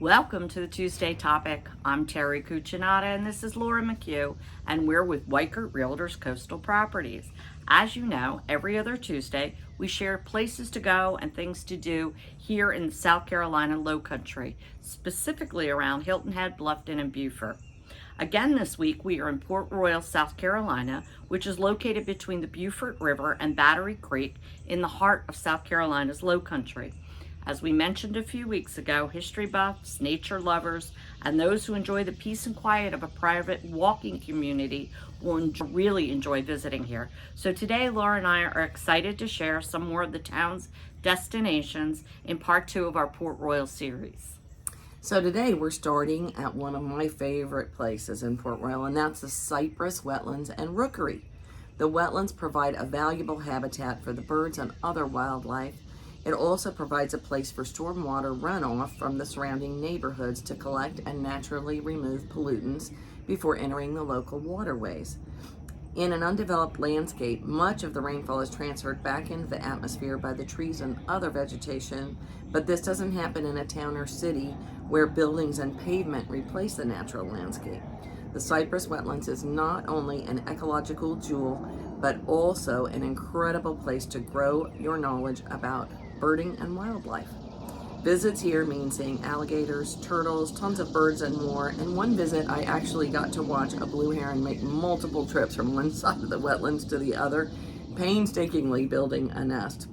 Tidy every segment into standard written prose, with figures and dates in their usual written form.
Welcome to the Tuesday Topic. I'm Terry Cuccinata and this is Laura McHugh, and we're with Weichert Realtors Coastal Properties. As you know, every other Tuesday we share places to go and things to do here in the South Carolina Low Country, specifically around Hilton Head, Bluffton, and Beaufort. Again this week we are in Port Royal, South Carolina, which is located between the Beaufort River and Battery Creek in the heart of South Carolina's Low Country. As we mentioned a few weeks ago, history buffs, nature lovers, and those who enjoy the peace and quiet of a private walking community will really enjoy visiting here. So today, Laura and I are excited to share some more of the town's destinations in part 2 of our Port Royal series. So today we're starting at one of my favorite places in Port Royal, and that's the Cypress Wetlands and Rookery. The wetlands provide a valuable habitat for the birds and other wildlife. It also provides a place for stormwater runoff from the surrounding neighborhoods to collect and naturally remove pollutants before entering the local waterways. In an undeveloped landscape, much of the rainfall is transferred back into the atmosphere by the trees and other vegetation, but this doesn't happen in a town or city where buildings and pavement replace the natural landscape. The Cypress Wetlands is not only an ecological jewel, but also an incredible place to grow your knowledge about birding and wildlife. Visits here mean seeing alligators, turtles, tons of birds, and more. In one visit, I actually got to watch a blue heron make multiple trips from one side of the wetlands to the other, painstakingly building a nest.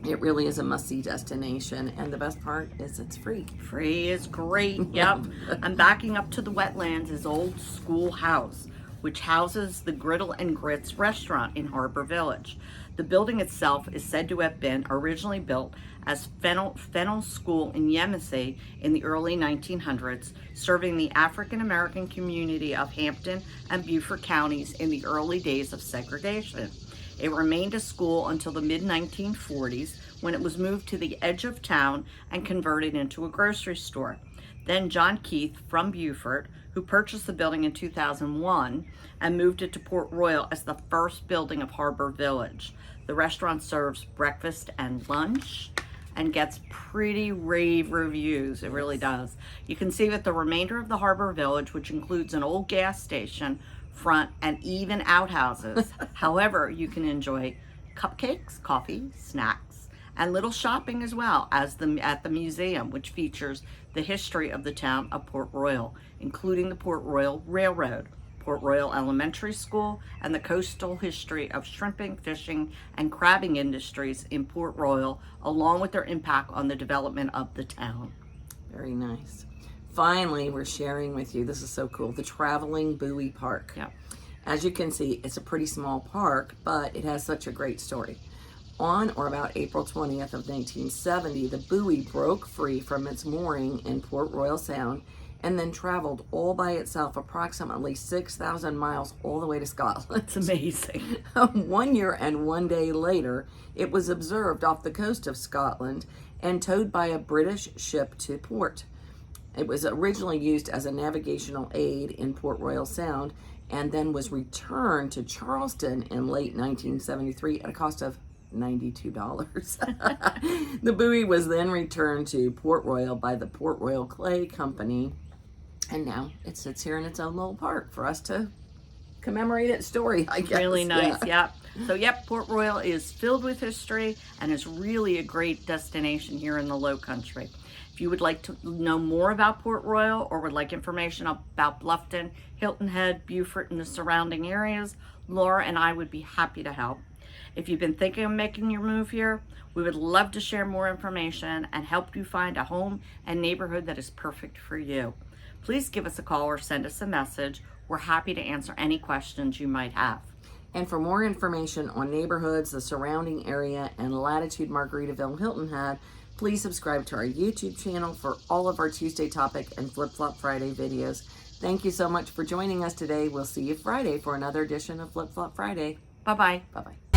It really is a must-see destination, and the best part is it's free. Free is great, yep. And backing up to the wetlands is Old School House, which houses the Griddle and Grits restaurant in Harbor Village. The building itself is said to have been originally built as Fennell School in Yemassee in the early 1900s, serving the African American community of Hampton and Beaufort counties in the early days of segregation. It remained a school until the mid-1940s, when it was moved to the edge of town and converted into a grocery store. Then John Keith from Beaufort, who purchased the building in 2001 and moved it to Port Royal as the first building of Harbor Village. The restaurant serves breakfast and lunch and gets pretty rave reviews. It really does. You can see that the remainder of the Harbor Village, which includes an old gas station, front, and even outhouses. However, you can enjoy cupcakes, coffee, snacks, and little shopping as well as at the museum, which features the history of the town of Port Royal, including the Port Royal Railroad, Port Royal Elementary School, and the coastal history of shrimping, fishing, and crabbing industries in Port Royal, along with their impact on the development of the town. Very nice. Finally, we're sharing with you, this is so cool, the Traveling Buoy Park. Yep. As you can see, it's a pretty small park, but it has such a great story. On or about April 20th of 1970, the buoy broke free from its mooring in Port Royal Sound and then traveled all by itself approximately 6,000 miles all the way to Scotland. It's amazing. 1 year and 1 day later, it was observed off the coast of Scotland and towed by a British ship to port. It was originally used as a navigational aid in Port Royal Sound and then was returned to Charleston in late 1973 at a cost of $92. The buoy was then returned to Port Royal by the Port Royal Clay Company, and now it sits here in its own little park for us to commemorate its story, I guess. Really nice, yep. So yep, Port Royal is filled with history and is really a great destination here in the Low Country. If you would like to know more about Port Royal or would like information about Bluffton, Hilton Head, Beaufort, and the surrounding areas, Laura and I would be happy to help. If you've been thinking of making your move here, we would love to share more information and help you find a home and neighborhood that is perfect for you. Please give us a call or send us a message. We're happy to answer any questions you might have. And for more information on neighborhoods, the surrounding area, and Latitude Margaritaville Hilton Head, please subscribe to our YouTube channel for all of our Tuesday Topic and Flip Flop Friday videos. Thank you so much for joining us today. We'll see you Friday for another edition of Flip Flop Friday. Bye-bye. Bye-bye.